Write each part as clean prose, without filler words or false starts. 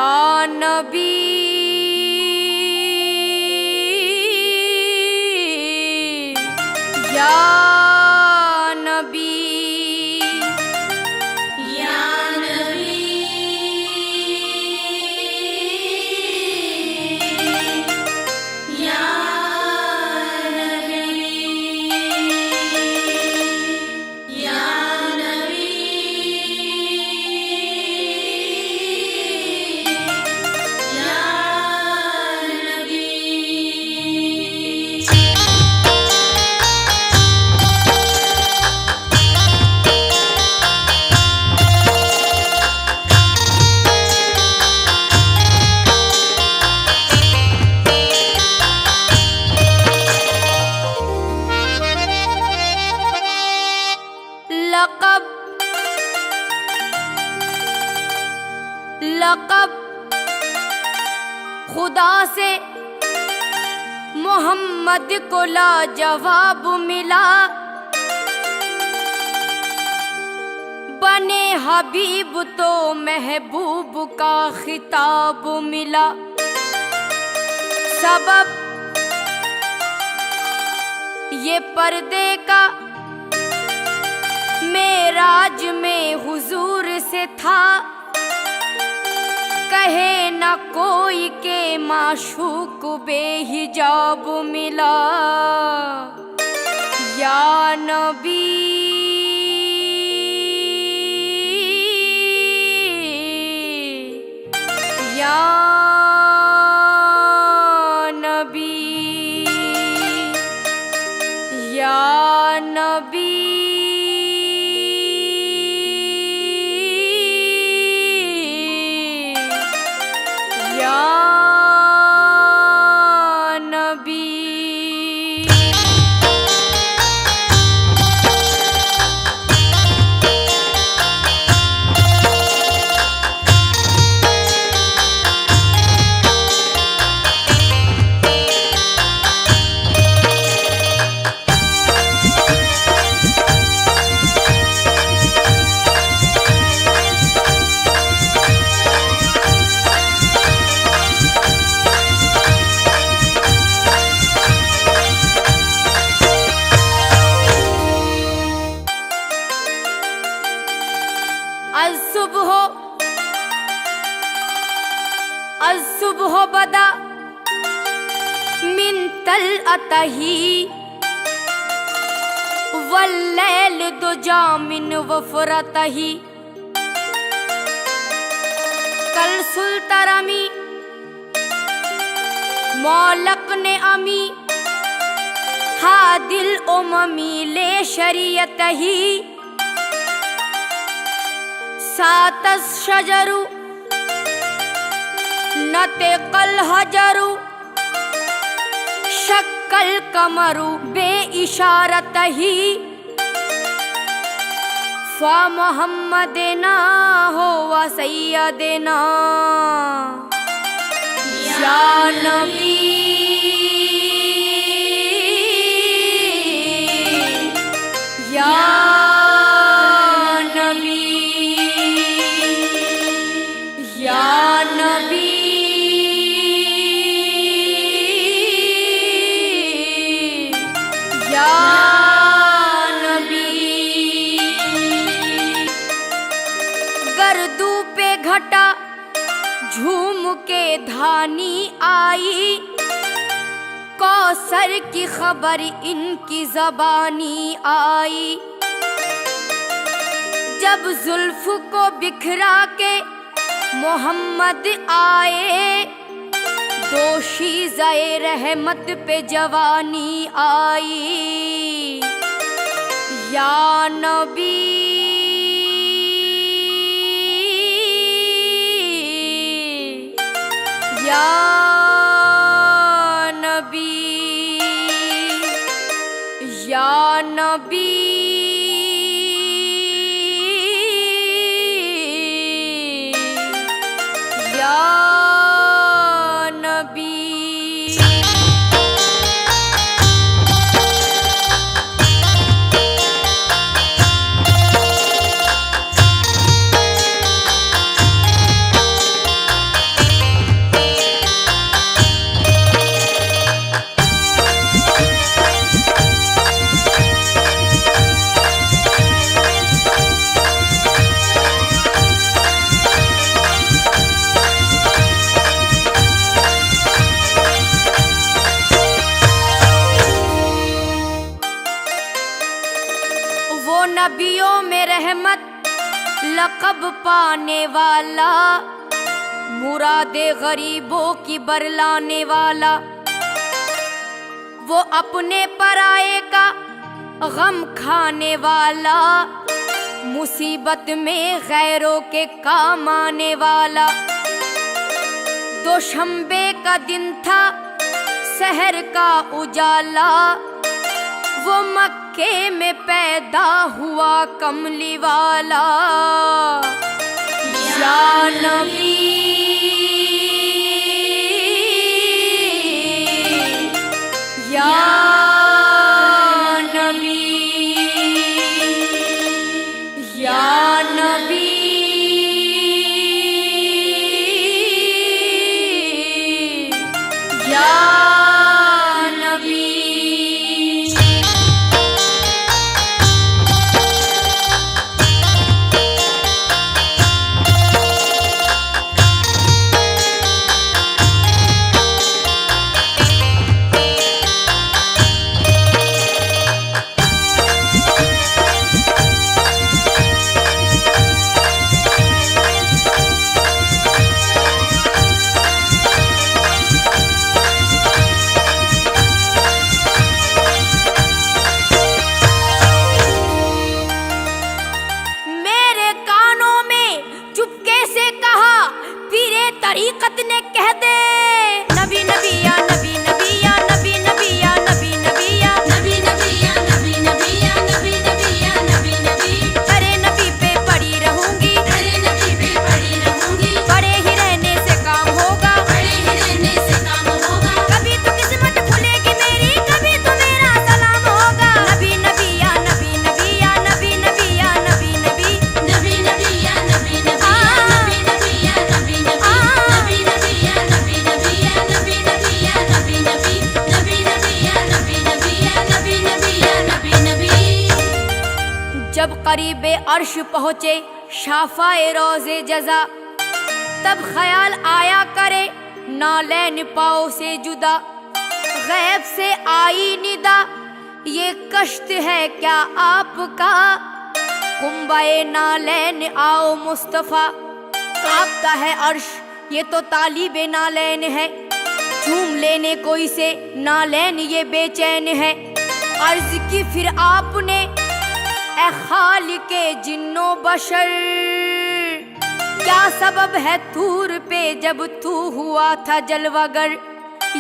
یا نبی یا نبی یا نبی یا لقب خدا سے محمد کو لاجواب ملا، بنے حبیب تو محبوب کا خطاب ملا۔ سبب یہ پردے کا معراج میں حضور سے تھا، کہے نہ کوئی کہ معشوق بے حجاب ملا۔ یا نبی یا نبی یا نبی الصبح بدا من طلعته واللیل دجا من وفرته، کل سلطرمی مولق نے امی حادل اممی لے شریعته، سات الشجر نطق الحجر شق القمر بے اشارتہ، فمحمدنا هو سیدنا۔ یا نبی یا نبی یا نبی گردو پہ گھٹا جھوم کے دھانی آئی، کوثر کی خبر ان کی زبانی آئی، جب زلف کو بکھرا کے محمد آئے، دوشیزہ رحمت پہ جوانی آئی۔ یا نبی یا نبی یا نبی یا نبی۔ لقب پانے والا، مراد غریبوں کی برلانے والا، وہ اپنے پرائے کا غم کھانے والا، مصیبت میں غیروں کے کام آنے والا۔ دوشنبے کا دن تھا سحر کا اجالا، وہ مکے میں پیدا ہوا کملی والا۔ یا نبی یا نبی یا نبی یا نبی۔ طریقت نے کہہ دے نبی نبی یا نبی نبی یا نبی نبی یا نبی نبی یا نبی نبی یا نبی نبی یا نبی نبی یا نبی نبی۔ ارے نبی پہ پڑی رہوں گی، ارے نبی پہ پڑی رہوں گی، پڑے ہی رہنے سے کام ہوگا، پڑے ہی رہنے سے کام ہوگا۔ کبھی تو قسمت کھلے گی میری، کبھی تو میرا سلام ہوگا۔ نبی نبی یا نبی نبی یا نبی نبی یا نبی نبی نبی نبی یا نبی نبی یا نبی نبی یا نبی نبی جب قریب عرش پہنچے شافائے روز جزا، تب خیال آیا کرے نالین پاؤں سے جدا۔ غیب سے آئی ندا، یہ کشت ہے کیا آپ کا، کنبہ نالین آؤ مصطفیٰ۔ کانپتا ہے عرش، یہ تو طالب نالین ہے، جھوم لینے کوئی سے نالین یہ بے چین ہے۔ عرض کی پھر آپ نے اے خالق جن و بشر، کیا سبب ہے طور پہ جب تو ہوا تھا جلوہ گر۔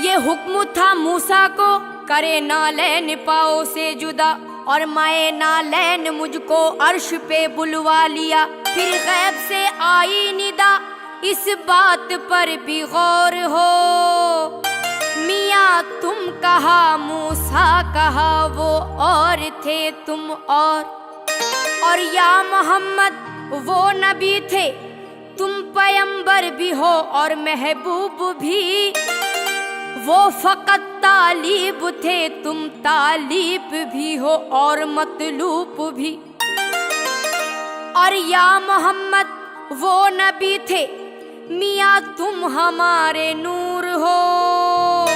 یہ حکم تھا موسیٰ کو کرے نالین پاؤں سے جدا، اور مائے نالین مجھ کو عرش پہ بلوا لیا۔ پھر غیب سے آئی ندا، اس بات پر بھی غور ہو، میاں تم کہا موسیٰ کہا وہ اور تھے تم اور یا محمد وہ نبی تھے تم پیمبر بھی ہو اور محبوب بھی، وہ فقط طالب تھے تم طالب بھی ہو اور مطلوب بھی۔ اور یا محمد وہ نبی تھے میاں تم ہمارے نور ہو،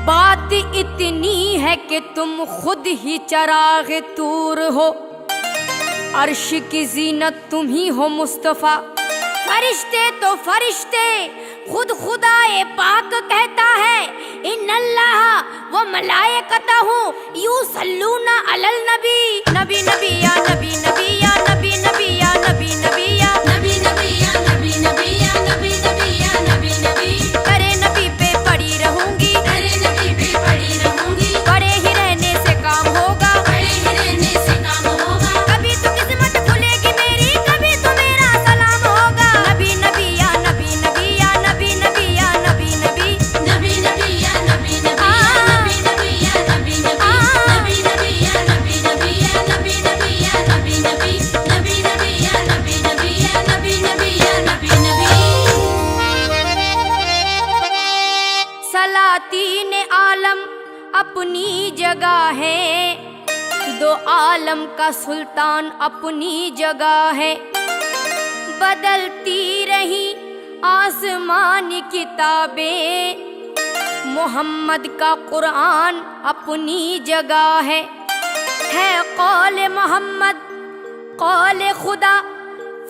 بات اتنی ہے کہ تم خود ہی چراغ طور ہو، عرش کی زینت تم ہی ہو مصطفیٰ۔ فرشتے تو فرشتے خود خدائے پاک کہتا ہے، ان اللہ و ملائکتہ یصلون علی النبی۔ نبی نبی یا نبی نبی یا نبی نبی یا نبی نبی یا نبی نبی یا نبی نبی یا نبی نبی یا نبی نبی۔ ارے نبی پہ پڑی رہوں گی، ارے نبی پہ پڑی رہوں گی، پڑے ہی رہنے سے کام ہوگا، پڑے ہی رہنے سے کام ہوگا۔ کبھی تو قسمت کھلے گی میری، کبھی تو میرا سلام ہوگا۔ نبی نبی یا نبی نبی یا نبی نبی یا نبی نبی نبی نبی یا نبی نبی یا نبی نبی یا نبی نبی نبی نبی یا نبی نبی یا نبی نبی یا نبی نبی نبی نبی یا نبی نبی یا نبی نبی یا نبی نبی۔ سلاطین عالم اپنی جگہ ہے، دو عالم کا سلطان اپنی جگہ ہے، بدلتی رہی آسمان کتابیں، محمد کا قرآن اپنی جگہ ہے قول محمد قول خدا،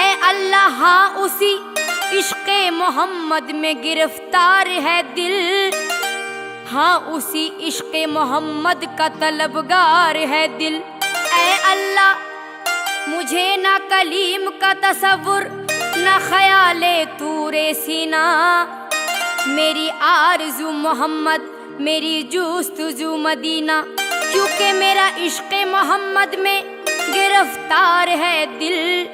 اے اللہ ہاں اسی عشق محمد میں گرفتار ہے دل، ہاں اسی عشق محمد کا طلبگار ہے دل۔ اے اللہ مجھے نہ کلیم کا تصور نہ خیال طور سینہ، میری آرزو محمد میری جستجو مدینہ، کیونکہ میرا عشق محمد میں گرفتار ہے دل،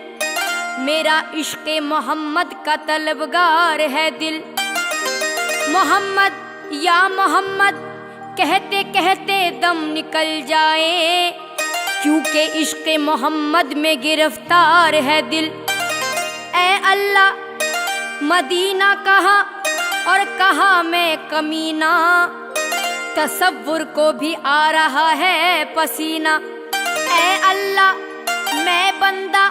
میرا عشق محمد کا طلبگار ہے دل۔ محمد یا محمد کہتے کہتے دم نکل جائے، کیونکہ عشق محمد میں گرفتار ہے دل۔ اے اللہ مدینہ کہا اور کہا میں کمینہ، تصور کو بھی آ رہا ہے پسینہ۔ اے اللہ میں بندہ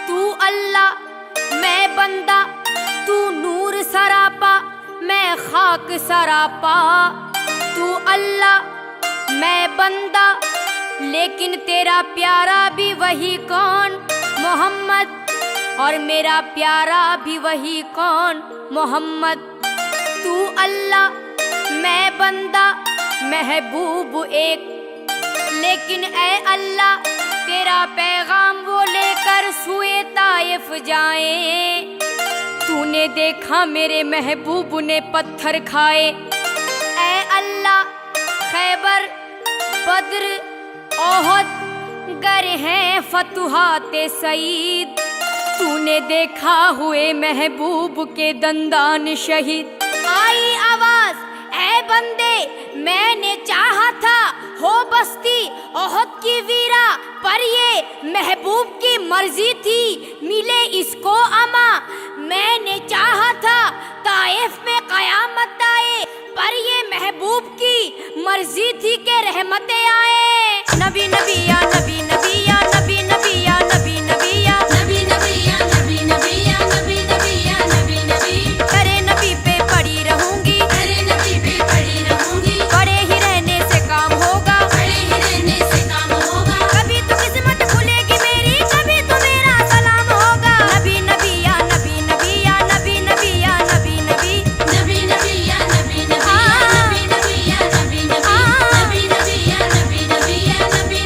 تو اللہ، میں بندہ تو نور سراپا، میں خاک سراپا، تو اللہ میں بندہ لیکن تیرا پیارا بھی وہی کون محمد، اور میرا پیارا بھی وہی کون محمد۔ تو اللہ میں بندہ محبوب ایک، لیکن اے اللہ تیرا پیغام وہ لے کر سوئے طائف جائیں، تو نے دیکھا میرے محبوب نے پتھر کھائے۔ اے اللہ خیبر بدر احد گر ہیں فتوحات سعید، تو نے دیکھا ہوئے محبوب کے دندان شہید۔ آئی آواز اے بندے میں نے چاہا تھا ہو بستی احد کی ویرا، پر یہ محبوب کی مرضی تھی ملے اس کو اما، میں نے چاہا تھا طائف میں قیامت آئے، پر یہ محبوب کی مرضی تھی کہ رحمتیں آئے۔ نبی نبی یا نبی نبی یا نبی نبی یا نبی نبی یا نبی نبی یا نبی نبی یا نبی نبی یا نبی نبی، کرے نبی پہ پڑی رہوں گی، کرے نبی پہ پڑی رہوں گی، پڑے ہی رہنے سے کام ہوگا، پڑے ہی رہنے سے کام ہوگا، کبھی تو قسمت کھلے گی میری، کبھی تو میرا سلام ہوگا۔ نبی نبی یا نبی نبی یا نبی نبی یا نبی نبی، نبی نبی یا نبی نبی یا نبی نبی یا نبی نبی، نبی نبی یا نبی نبی یا نبی نبی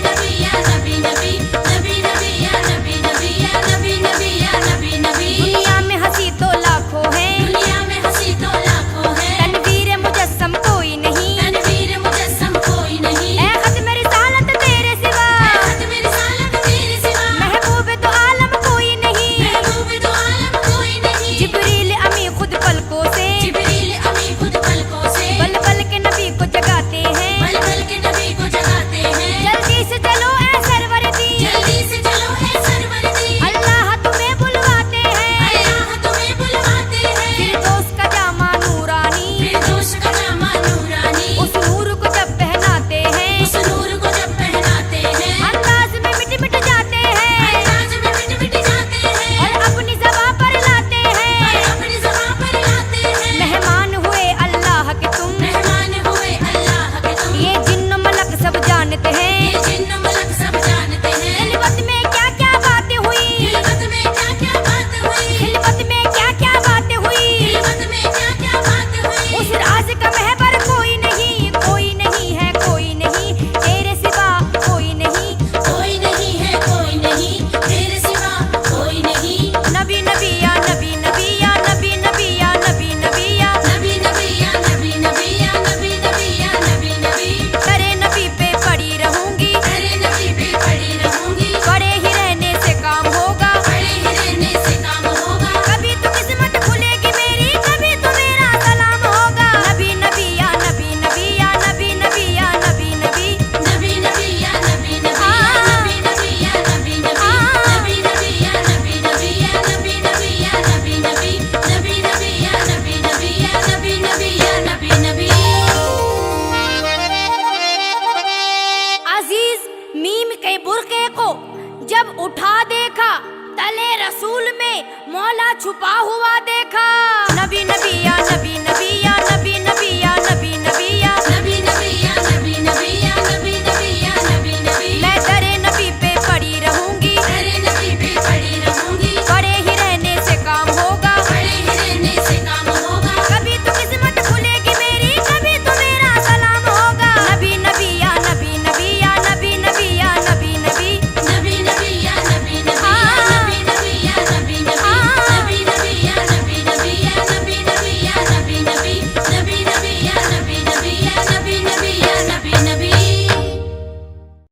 یا نبی نبی، نبی نبی یا نبی نبی یا نبی نبی یا نبی نبی۔ دنیا میں ہنسی تو لاکھوں ہیں، دنیا میں ہنسی تو لاکھوں ہیں، تنویر مجسم کوئی نہیں، تنویر مجسم کوئی نہیں، اے ختم رسالت تیرے سوا، اے ختم رسالت تیرے سوا، محبوب تو عالم کوئی نہیں، محبوب تو عالم کوئی نہیں، جبریل امی خود پلکوں سے، جبریل امی خود پلکوں سے، بل بل کے نبی کو جگاتے ہیں، بل بل کے نبی کو جگاتے ہیں، جلدی سے چلو اے سرور دی، جلدی سے چلو اے سرور دی، اللہ تمہیں بلواتے ہیں، اللہ تمہیں بلواتے ہیں، فردوس کا جامع نورانی، فردوس کا جامع نورانی، اس نور کو جب پہناتے ہیں، اس نور کو جب پہناتے ہیں، انداز میں مٹ مٹ جاتے ہیں، انداز میں مٹ مٹ جاتے ہیں، اور اپنی زباں پر لاتے ہیں، اور اپنی زباں پر لاتے ہیں، مہمان ہوئے اللہ کے تم، مہمان ہوئے اللہ کے تم، یہ جن ملک سب جانتے ہیں، یہ جن ملک سب جانتے ہیں، خلوت میں کیا کیا باتیں ہوئی، خلوت میں کیا کیا باتیں ہوئی، خلوت میں کیا کیا باتیں ہوئی، خلوت میں کیا کیا باتیں ہوئی، اس راز کا محبر کوئی نہیں، کوئی نہیں ہے کوئی نہیں تیرے سوا، کوئی نہیں، کوئی نہیں ہے کوئی نہیں تیرے سوا، کوئی نہیں۔ نبی نبی یا نبی نبی یا نبی نبی یا نبی نبی یا نبی نبی یا نبی نبی یا نبی نبی یا نبی نبی، کرے نبی پہ پڑی رہوں گی، کرے نبی پہ پڑی رہوں گی، پڑے ہی رہنے سے کام ہوگا، پڑے ہی رہنے سے کام ہوگا، کبھی تو قسمت کھلے گی میری، کبھی تو میرا سلام ہوگا۔ نبی نبی یا نبی نبی یا نبی نبی یا نبی نبی، نبی نبی یا نبی نبی یا نبی نبی یا نبی نبی، نبی نبی یا نبی نبی یا نبی نبی یا نبی نبی، نبی نبی یا نبی نبی یا نبی نبی یا نبی نبی۔ عزیز میم کے برقعے کو جب اٹھا دیکھا، تلے رسول میں مولا چھپا ہوا